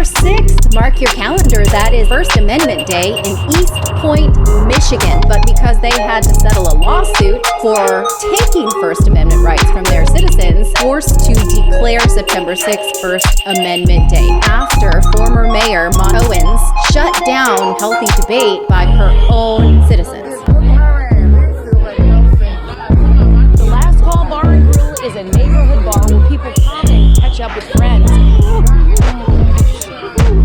September 6th, mark your calendar, that is First Amendment Day in Eastpointe, Michigan. But because they had to settle a lawsuit for taking First Amendment rights from their citizens, forced to declare September 6th First Amendment Day after former Mayor Monica Owens shut down healthy debate by her own citizens. The Last Call Bar and Grill is a neighborhood bar where people come and catch up with friends.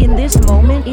In this moment,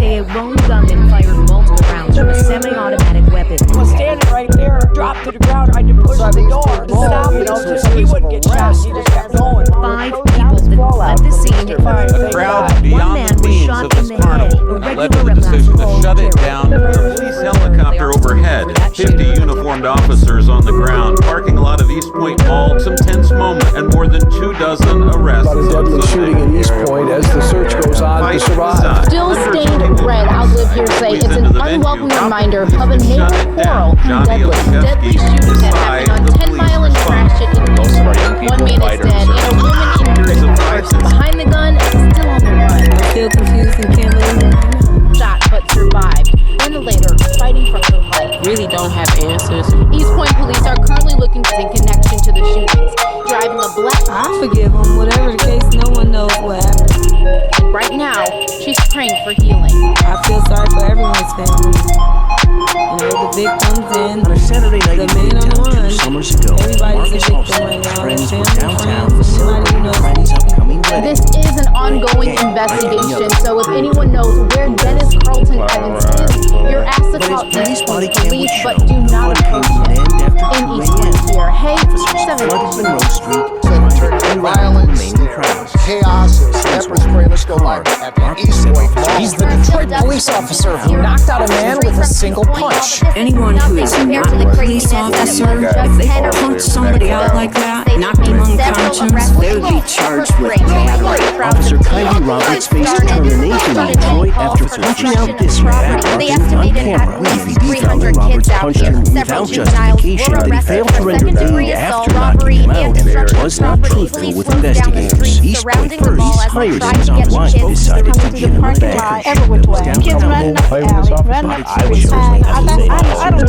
a lone gunman fired multiple rounds from a semi-automatic weapon. I was standing right there, dropped to the ground, I had to push the door to stop him, so he wouldn't get shot. He just kept going. 5 people that fled the scene. A crowd beyond the means of this carnival led to the decision to shut it down. A police helicopter overhead, 50 uniformed officers on the ground, parking lot of Eastpointe Mall, some tense moment, and more than 24 arrests. About a deadly shooting in Eastpointe as the search goes on to survive. Still stained red, outlived hearsay. It's an unwelcome reminder of a neighborhood quarrel and deadly shooting that happened on 10 Mile and crashed it in Eastpointe. 1 man is dead and a woman injured. The person behind the gun is still on the run. I'm still confused and can't believe it. Shot but survived. Ventilator, fighting for her life. Really don't have answers. Eastpointe police are currently looking in connection to the shootings. Driving a black. I forgive them. Whatever the case, no one knows what happened. And right now, she's praying for healing. I feel sorry for everyone's family. You know, the victims and On a Saturday night the man on the run. summers ago, Everybody's a Marcus victim Halston right and his now. friends were Family, downtown friends, somebody who celebrating knows a friend's upcoming wedding. This is an ongoing investigation, so if anyone knows where Dennis Carlton Evans is, you're asked to But call his police body Eastpointe cam police, would but show do not the flood approach came to an him. end after In 2 Eastpointe a.m. here, hey, Officers 7 flooded Monroe Street, trying to reroute violence, the remaining crowds. chaos, pepper spray. Let's go live at the Eastpointe Mall. He's the Detroit police officer who knocked out a man with a single punch. Anyone who is not a police officer, if they punch somebody out like that, knock them unconscious, they would be charged with battery. Officer Kylie Roberts faced termination in Detroit after punching out this man on camera. EVP found that Roberts punched him without justification, that he failed to render aid after knocking him out, and was not truthful with investigators. Eastpointe first hired him, why he decided to give him a bag. Kids running up the alley, running up the street. I don't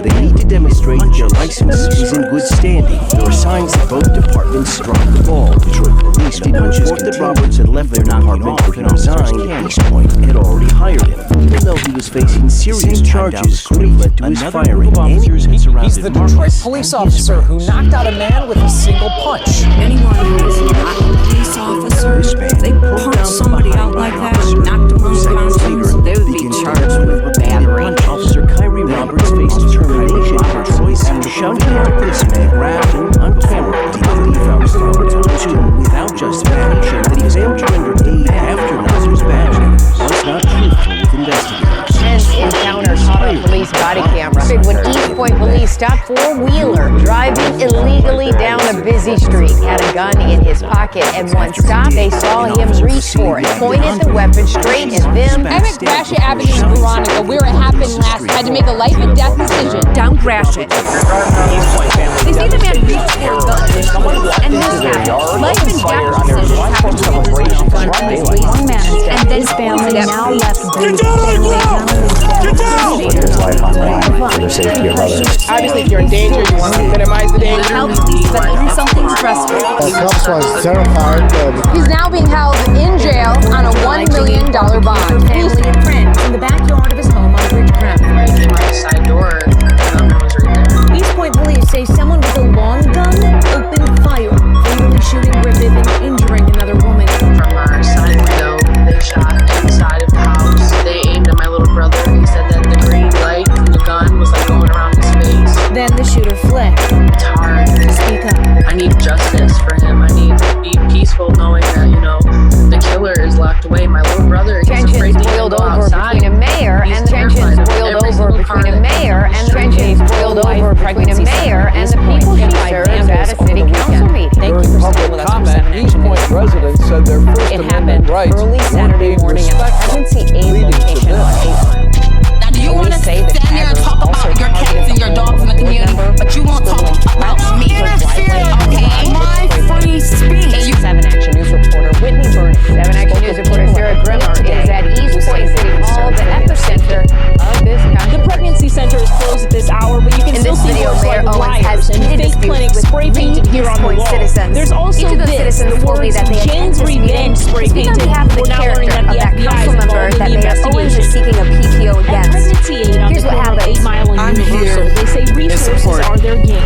They need to demonstrate that their license is in good standing. There are signs that both departments dropped the ball. Detroit police did not report that Roberts had left their department and resigned. Eastpointe had already hired him, even though he was facing serious charges could have led to his firing. He's the Detroit police officer who knocked out a man with a single punch. Anyone who is not a police officer, if they punch somebody out like that, knock them unconscious, they would be charged with battery. Officer Kyrie Roberts faced termination for choice after shouting out this man grabbed him on camera. DPD found Roberts punched him without justification, that he failed to render aid after Nazar's badging was not truthful with investigators. Tense encounter caught on police body camera when Eastpointe police stopped four-wheeler driving illegally down a busy street. Had a gun in his pocket, and one stop, they saw him reach for it, pointed the weapon straight at them. I'm at Gratiot Avenue in Veronica, where it happened last. Had to make a life and death decision. Down Gratiot. They see the man reach for a gun, and this happened. Life and death decision happened to gun from his waist, and then family now left. Get down! His life on the line for the safety of others. Obviously, if you're in danger, you want to minimize the danger. Help police that through something stressful. Cops was terrified. He's now being held in jail on a $1 million bond. Family and friends in the backyard of his home on Bridgecrest. Right in my side door, it was right there. Eastpointe police say someone with a long gun opened fire, fatally shooting Griffith and injuring another woman. From our side window, they shot inside of the house. They aimed at my little brother. He said that the green light from the gun was like going around his face. Then the shooter fled. It's hard To speak up. I need justice for him. I need to be peaceful knowing that, you know, the killer is locked away. My little brother, he's afraid Tensions to boiled go over outside. between a mayor He's and the terrified tensions of boiled every over single car between a that mayor comes and the through. tensions boiled over between a mayor and the people she serves at a city council meeting. Thank you for staying with us for 7 Action News. Eastpointe residents said their First It Amendment happened rights early Saturday morning at Pregnancy Aid location on 8 Now, do you want to stand here and talk about your cats and your dogs in the community, but you won't talk about me? Okay, my free speech. 7 Action News. spray painted here on the wall. Citizens. There's also each of those this, citizens the told me words that they Jane's attended this meeting Revenge spray to speak on painted. behalf of the We're now learning character that of the that FBI council is member involved in that the Mayor Owens is investigation. seeking a PTO At against. Pregnancy Aid on Here's the what corner of happened. 8 Mile and Universal. They say resources are their game.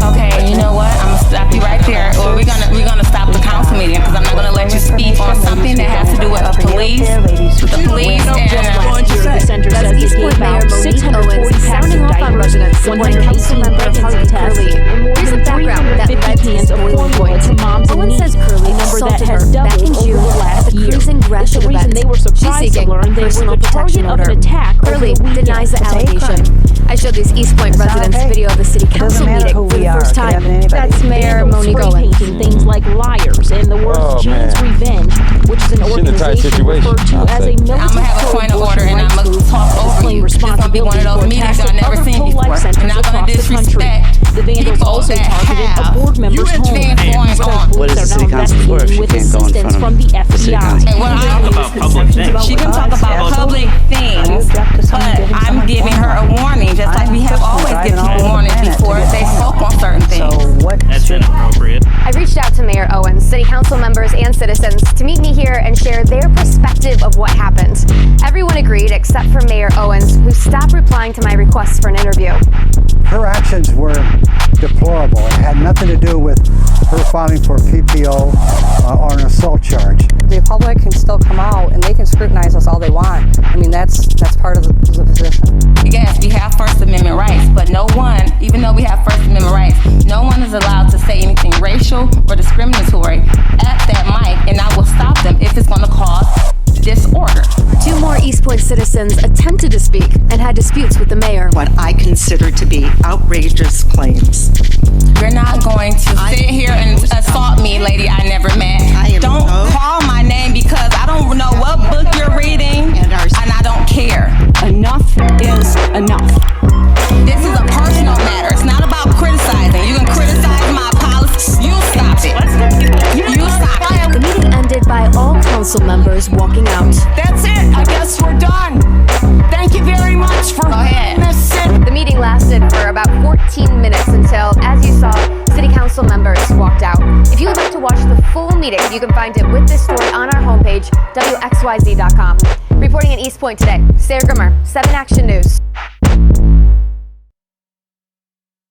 Okay, you know what? I'm gonna stop you right there, or we're gonna stop the council meeting because I'm not gonna let you speak on something that has to do with the police, The center says That's it Eastpointe gave out Mayor Monique 640 Owens packs sounding of off on diapers, residents supporting council 118 member pregnancy Harvey tests, Curley. and more Here's than the background that 350 led to cans this of boiling formula point. to moms in Owens need, says Curley a number that assaulted has her back in doubled June over the last at the year. cruising It's Gresham the reason event. they were She's surprised to seeking learn they were personal the protection target of order. an attack over Curley the weekend. denies the allegation. I showed these Eastpointe residents video of the city council meeting for the first time. That's Mayor Monique Owens. Painting things like liars and the words Jane's Revenge, which is an organization referred to as a militant I'm gonna have a point of order and I'm gonna talk over you. This is gonna be one of those meetings that I've never seen before. And I'm gonna disrespect the vandals people also that targeted a have board member's home. things going on. What is the city council for if she with can't go in assistance front from the of the city FBI. council? And when she can talk about public things, but I'm giving her a warning, just like we have always given people warnings before if they spoke on certain things. That's inappropriate. I reached out to Mayor Owens, city council members, and citizens to meet me here and share their perspective of what happened. Everyone agreed except for Mayor Owens, who stopped replying to my requests for an interview. Her actions were deplorable. It had nothing to do with her filing for PPO or an assault charge. The public can still come out and they can scrutinize us all they want. I mean, that's part of the position. Yes, we have First Amendment rights, but no one, even though we have First Amendment rights, no one is allowed to say anything racial or discriminatory at that mic, and I will stop them if it's going to cause disorder. Two more Eastpointe citizens attempted to speak and had disputes with the mayor. What I consider to be outrageous claims. You're not going to sit here and assault me, lady I never met. Don't call my name because I don't know what book you're reading, and I don't care. Enough is enough. This is a personal matter. It's not about criticizing. You can criticize my policy. You stop it. You stop it. The meeting ended by all council members walking out. That's it. I guess we're done. Thank you very much for The meeting lasted for about 14 minutes until, as you saw, city council members walked out. If you would like to watch the full meeting, you can find it with this story on our homepage, WXYZ.com. Reporting in Eastpointe today, Sarah Grimmer, 7 Action News.